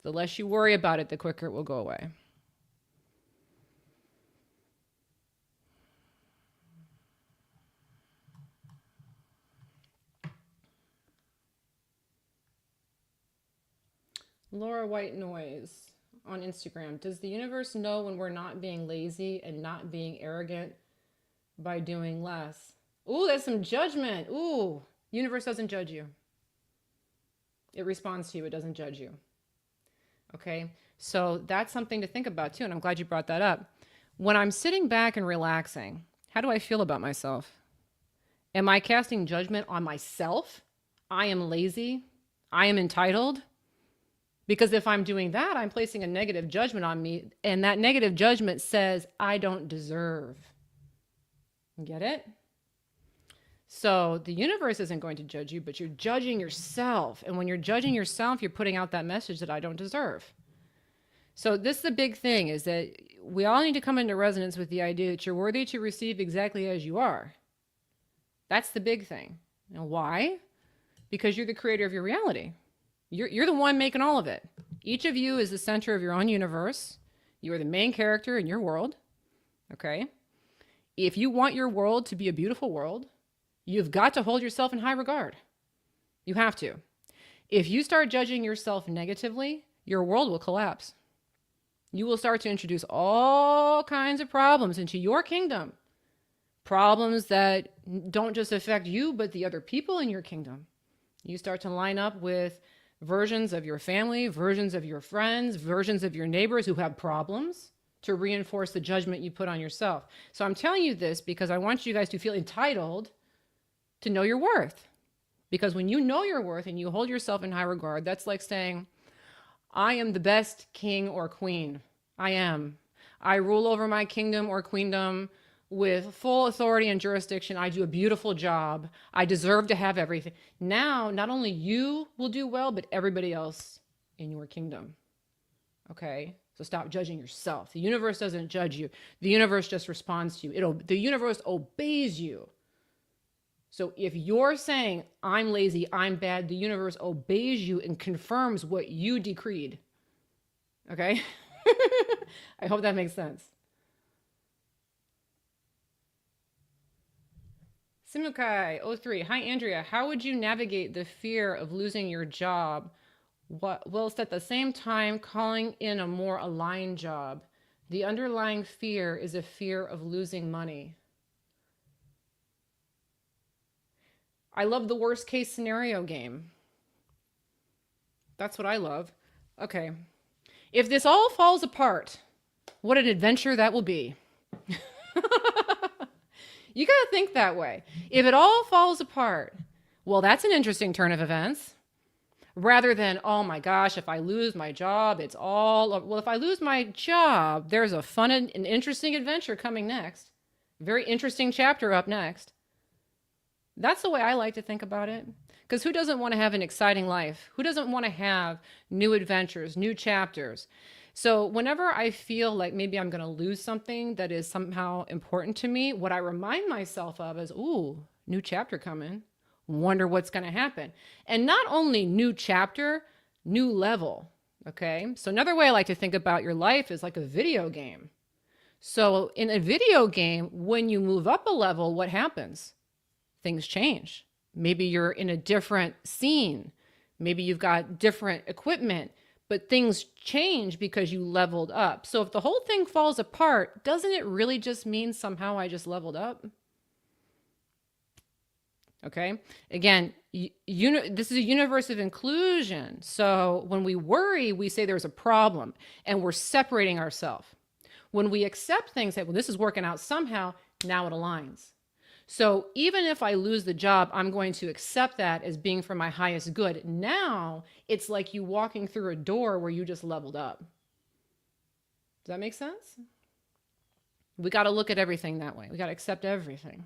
S1: The less you worry about it, the quicker it will go away. Laura White Noise on Instagram. Does the universe know when we're not being lazy and not being arrogant by doing less? Ooh, that's some judgment. Ooh, universe doesn't judge you. It responds to you. It doesn't judge you. Okay. So that's something to think about too. And I'm glad you brought that up. When I'm sitting back and relaxing, how do I feel about myself? Am I casting judgment on myself? I am lazy. I am entitled. Because if I'm doing that, I'm placing a negative judgment on me. And that negative judgment says, I don't deserve. Get it? So the universe isn't going to judge you, but you're judging yourself. And when you're judging yourself, you're putting out that message that I don't deserve. So this is the big thing, is that we all need to come into resonance with the idea that you're worthy to receive exactly as you are. That's the big thing. And why? Because you're the creator of your reality. You're the one making all of it. Each of you is the center of your own universe. You are the main character in your world. Okay? If you want your world to be a beautiful world, you've got to hold yourself in high regard. You have to. If you start judging yourself negatively, your world will collapse. You will start to introduce all kinds of problems into your kingdom. Problems that don't just affect you, but the other people in your kingdom. You start to line up with versions of your family, versions of your friends, versions of your neighbors who have problems, to reinforce the judgment you put on yourself. So I'm telling you this because I want you guys to feel entitled to know your worth. Because when you know your worth and you hold yourself in high regard, that's like saying, I am the best king or queen. I am. I rule over my kingdom or queendom with full authority and jurisdiction. I do a beautiful job. I deserve to have everything. Now, not only you will do well, but everybody else in your kingdom. Okay? So stop judging yourself. The universe doesn't judge you. The universe just responds to you. The universe obeys you. So if you're saying, I'm lazy, I'm bad, the universe obeys you and confirms what you decreed. Okay? I hope that makes sense. Simukai 03. Hi, Andrea. How would you navigate the fear of losing your job whilst at the same time calling in a more aligned job? The underlying fear is a fear of losing money. I love the worst case scenario game. That's what I love. Okay. If this all falls apart, what an adventure that will be. You got to think that way. If it all falls apart, well, that's an interesting turn of events. Rather than, oh my gosh, if I lose my job, it's all, well, if I lose my job, there's a fun and interesting adventure coming next. Very interesting chapter up next. That's the way I like to think about it. Because who doesn't want to have an exciting life? Who doesn't want to have new adventures, new chapters? So whenever I feel like maybe I'm going to lose something that is somehow important to me, what I remind myself of is, ooh, new chapter coming. Wonder what's going to happen. And not only new chapter, new level. Okay. So another way I like to think about your life is like a video game. So in a video game, when you move up a level, what happens? Things change. Maybe you're in a different scene. Maybe you've got different equipment, but things change because you leveled up. So if the whole thing falls apart, doesn't it really just mean somehow I just leveled up? Okay. Again, this is a universe of inclusion. So when we worry, we say there's a problem and we're separating ourselves. When we accept things, say, well, this is working out somehow, now it aligns. So even if I lose the job, I'm going to accept that as being for my highest good. Now it's like you walking through a door where you just leveled up. Does that make sense? We got to look at everything that way. We got to accept everything.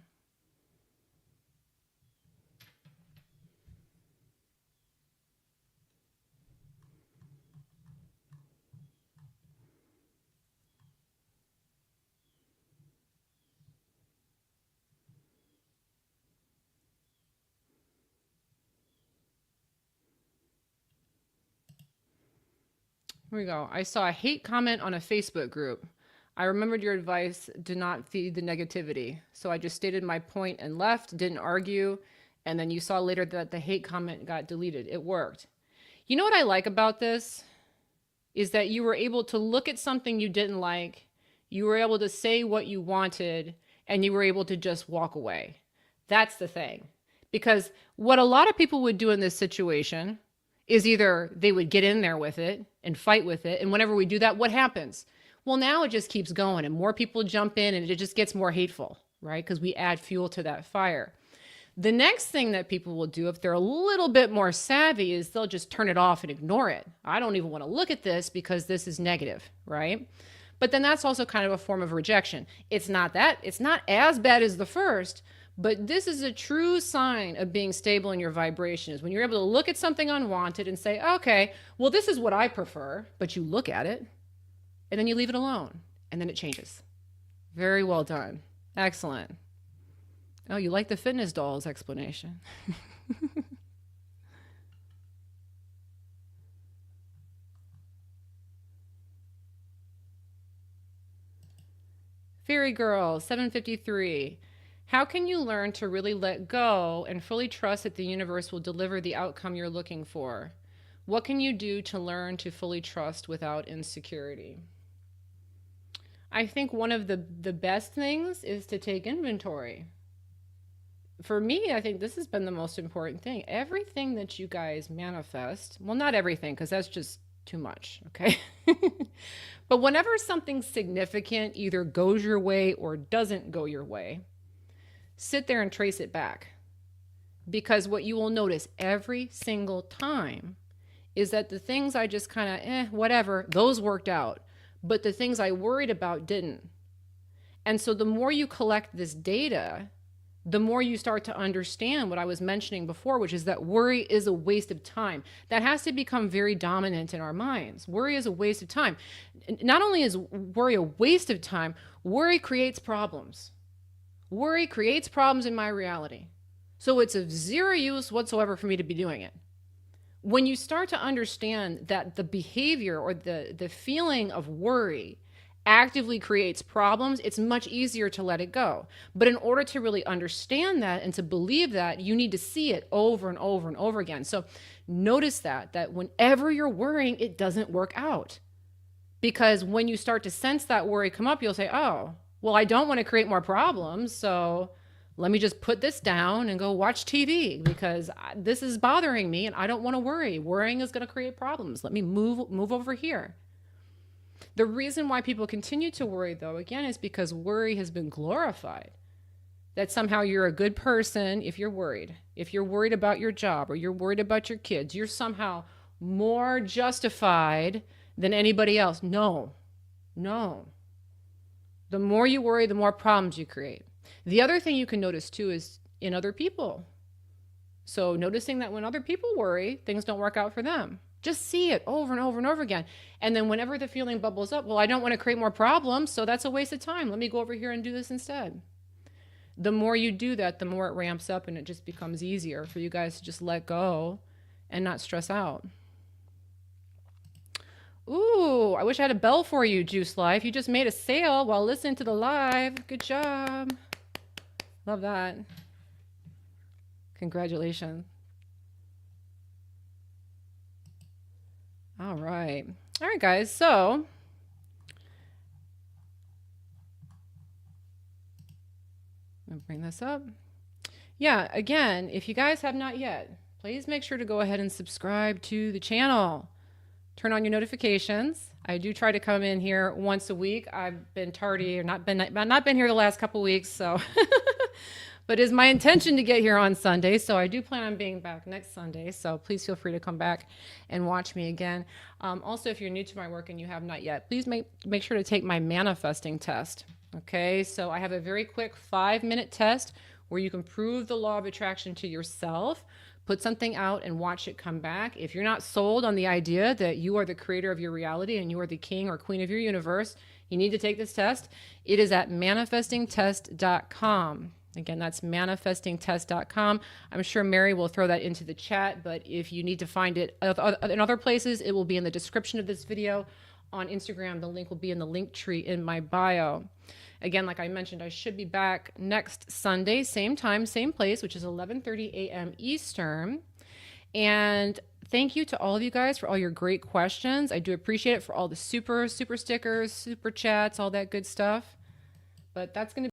S1: Here we go. I saw a hate comment on a Facebook group. I remembered your advice, do not feed the negativity. So I just stated my point and left, didn't argue. And then you saw later that the hate comment got deleted. It worked. You know what I like about this? Is that you were able to look at something you didn't like. You were able to say what you wanted and you were able to just walk away. That's the thing. Because what a lot of people would do in this situation is either they would get in there with it and fight with it. And whenever we do that, what happens? Well, now it just keeps going and more people jump in and it just gets more hateful, right? Because we add fuel to that fire. The next thing that people will do, if they're a little bit more savvy, is they'll just turn it off and ignore it. I don't even want to look at this because this is negative, right? But then that's also kind of a form of rejection. It's not as bad as the first, but this is a true sign of being stable in your vibration, is when you're able to look at something unwanted and say, okay, well, this is what I prefer, but you look at it and then you leave it alone and then it changes. Very well done. Excellent. Oh, you like the fitness dolls explanation. Fairy Girl, 753. How can you learn to really let go and fully trust that the universe will deliver the outcome you're looking for? What can you do to learn to fully trust without insecurity? I think one of the best things is to take inventory. For me, I think this has been the most important thing. Everything that you guys manifest, well, not everything, because that's just too much, okay? But whenever something significant either goes your way or doesn't go your way, sit there and trace it back. Because what you will notice every single time is that the things I just kind of, whatever, those worked out. But the things I worried about didn't. And so the more you collect this data, the more you start to understand what I was mentioning before, which is that worry is a waste of time. That has to become very dominant in our minds. Worry is a waste of time. Not only is worry a waste of time, worry creates problems. Worry creates problems in my reality. So it's of zero use whatsoever for me to be doing it. When you start to understand that the behavior or the feeling of worry actively creates problems, it's much easier to let it go. But in order to really understand that and to believe that, you need to see it over and over and over again. So notice that whenever you're worrying, it doesn't work out. Because when you start to sense that worry come up, you'll say, oh, well, I don't want to create more problems, so let me just put this down and go watch TV because this is bothering me and I don't want to worry. Worrying is going to create problems. Let me move over here. The reason why people continue to worry, though, again, is because worry has been glorified. That somehow you're a good person if you're worried. If you're worried about your job or you're worried about your kids, you're somehow more justified than anybody else. No. The more you worry, the more problems you create. The other thing you can notice, too, is in other people. So noticing that when other people worry, things don't work out for them. Just see it over and over and over again. And then whenever the feeling bubbles up, well, I don't want to create more problems, so that's a waste of time. Let me go over here and do this instead. The more you do that, the more it ramps up and it just becomes easier for you guys to just let go and not stress out. Ooh, I wish I had a bell for you, Juice Life. You just made a sale while listening to the live. Good job. Love that. Congratulations. All right, guys. So I'll bring this up. Yeah, again, if you guys have not yet, please make sure to go ahead and subscribe to the channel. Turn on your notifications. I do try to come in here once a week. I've been tardy or not been here the last couple weeks, so but it's my intention to get here on Sunday, so I do plan on being back next Sunday, so please feel free to come back and watch me again. Also, if you're new to my work and you have not yet, please make sure to take my manifesting test. Okay, so I have a very quick 5-minute test where you can prove the law of attraction to yourself, put something out and watch it come back. If you're not sold on the idea that you are the creator of your reality and you are the king or queen of your universe, you need to take this test. It is at manifestingtest.com. Again, that's manifestingtest.com. I'm sure Mary will throw that into the chat, but if you need to find it in other places, it will be in the description of this video. On Instagram, the link will be in the link tree in my bio. Again, like I mentioned, I should be back next Sunday, same time, same place, which is 11:30 a.m. Eastern. And thank you to all of you guys for all your great questions. I do appreciate it, for all the super stickers, super chats, all that good stuff. But that's going to